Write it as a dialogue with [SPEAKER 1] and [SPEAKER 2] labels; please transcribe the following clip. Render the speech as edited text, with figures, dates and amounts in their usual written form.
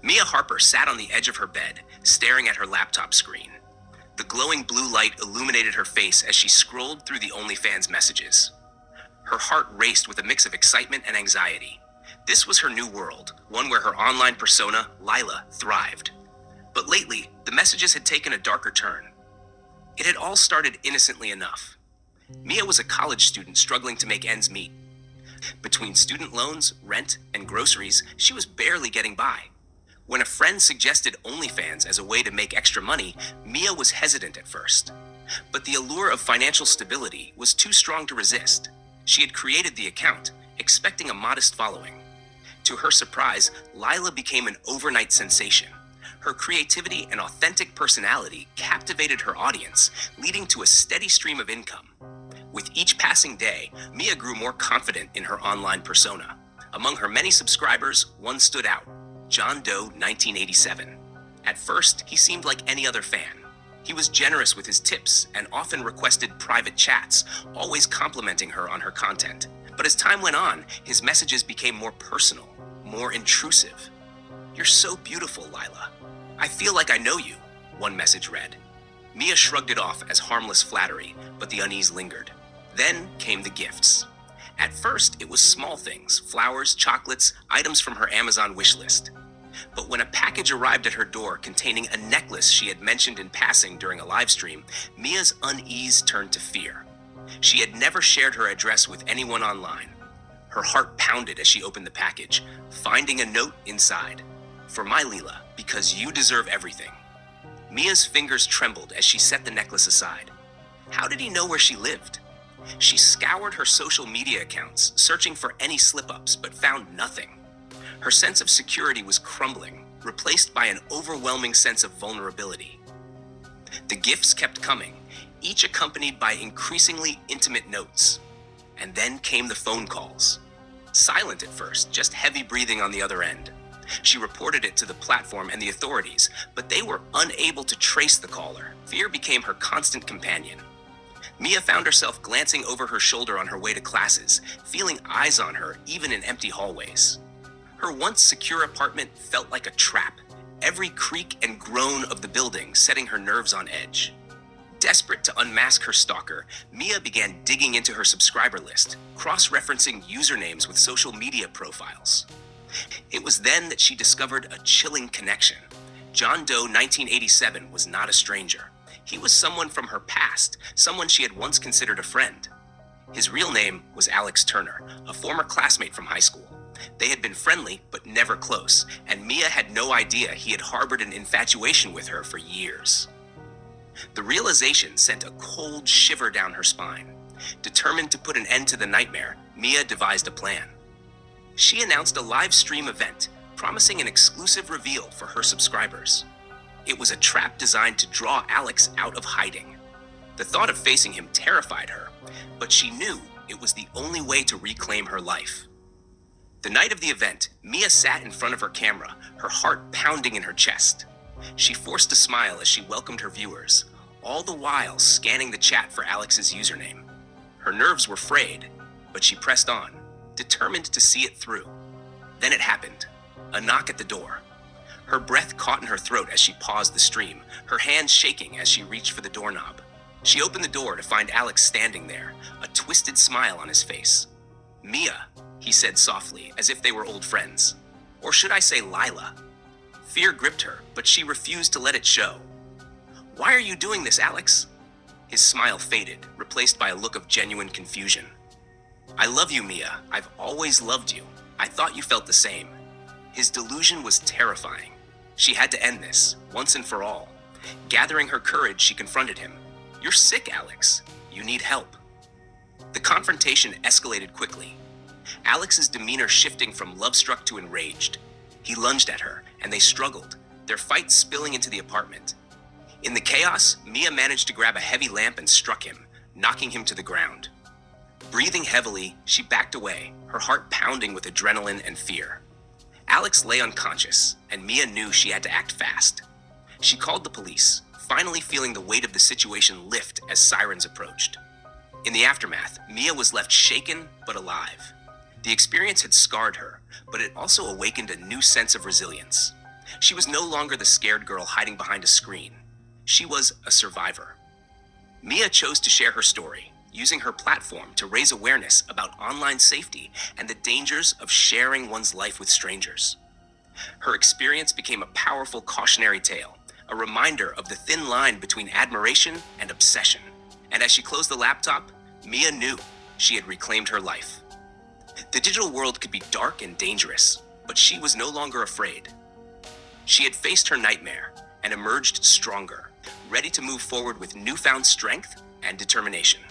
[SPEAKER 1] Mia Harper sat on the edge of her bed, staring at her laptop screen. The glowing blue light illuminated her face as she scrolled through the OnlyFans messages. Her heart raced with a mix of excitement and anxiety. This was her new world, one where her online persona, Lila, thrived. But lately, the messages had taken a darker turn. It had all started innocently enough. Mia was a college student struggling to make ends meet. Between student loans, rent, and groceries, she was barely getting by. When a friend suggested OnlyFans as a way to make extra money, Mia was hesitant at first. But the allure of financial stability was too strong to resist. She had created the account, expecting a modest following. To her surprise, Lila became an overnight sensation. Her creativity and authentic personality captivated her audience, leading to a steady stream of income. With each passing day, Mia grew more confident in her online persona. Among her many subscribers, one stood out: John Doe 1987. At first, he seemed like any other fan. He was generous with his tips and often requested private chats, always complimenting her on her content. But as time went on, his messages became more personal, more intrusive. "You're so beautiful, Lila. I feel like I know you," one message read. Mia shrugged it off as harmless flattery, but the unease lingered. Then came the gifts. At first, it was small things: flowers, chocolates, items from her Amazon wish list. But when a package arrived at her door containing a necklace she had mentioned in passing during a live stream, Mia's unease turned to fear. She had never shared her address with anyone online. Her heart pounded as she opened the package, finding a note inside: "For my Lila, because you deserve everything." Mia's fingers trembled as she set the necklace aside. How did he know where she lived? She scoured her social media accounts, searching for any slip-ups, but found nothing. Her sense of security was crumbling, replaced by an overwhelming sense of vulnerability. The gifts kept coming, each accompanied by increasingly intimate notes. And then came the phone calls. Silent at first, just heavy breathing on the other end. She reported it to the platform and the authorities, but they were unable to trace the caller. Fear became her constant companion. Mia found herself glancing over her shoulder on her way to classes, feeling eyes on her even in empty hallways. Her once secure apartment felt like a trap, every creak and groan of the building setting her nerves on edge. Desperate to unmask her stalker, Mia began digging into her subscriber list, cross-referencing usernames with social media profiles. It was then that she discovered a chilling connection. John Doe 1987 was not a stranger. He was someone from her past, someone she had once considered a friend. His real name was Alex Turner, a former classmate from high school. They had been friendly, but never close, and Mia had no idea he had harbored an infatuation with her for years. The realization sent a cold shiver down her spine. Determined to put an end to the nightmare, Mia devised a plan. She announced a live stream event, promising an exclusive reveal for her subscribers. It was a trap designed to draw Alex out of hiding. The thought of facing him terrified her, but she knew it was the only way to reclaim her life. The night of the event, Mia sat in front of her camera, her heart pounding in her chest. She forced a smile as she welcomed her viewers, all the while scanning the chat for Alex's username. Her nerves were frayed, but she pressed on, determined to see it through. Then it happened. A knock at the door. Her breath caught in her throat as she paused the stream, her hands shaking as she reached for the doorknob. She opened the door to find Alex standing there, a twisted smile on his face. "Mia," he said softly, as if they were old friends. Or should I say Lila? Fear gripped her, but she refused to let it show. "Why are you doing this, Alex?" His smile faded, replaced by a look of genuine confusion. "I love you, Mia. I've always loved you. I thought you felt the same." His delusion was terrifying. She had to end this, once and for all. Gathering her courage, she confronted him. "You're sick, Alex. You need help." The confrontation escalated quickly, Alex's demeanor shifting from love-struck to enraged. He lunged at her, and they struggled, their fight spilling into the apartment. In the chaos, Mia managed to grab a heavy lamp and struck him, knocking him to the ground. Breathing heavily, she backed away, her heart pounding with adrenaline and fear. Alex lay unconscious, and Mia knew she had to act fast. She called the police, finally feeling the weight of the situation lift as sirens approached. In the aftermath, Mia was left shaken but alive. The experience had scarred her, but it also awakened a new sense of resilience. She was no longer the scared girl hiding behind a screen. She was a survivor. Mia chose to share her story, using her platform to raise awareness about online safety and the dangers of sharing one's life with strangers. Her experience became a powerful cautionary tale, a reminder of the thin line between admiration and obsession. And as she closed the laptop, Mia knew she had reclaimed her life. The digital world could be dark and dangerous, but she was no longer afraid. She had faced her nightmare and emerged stronger, ready to move forward with newfound strength and determination.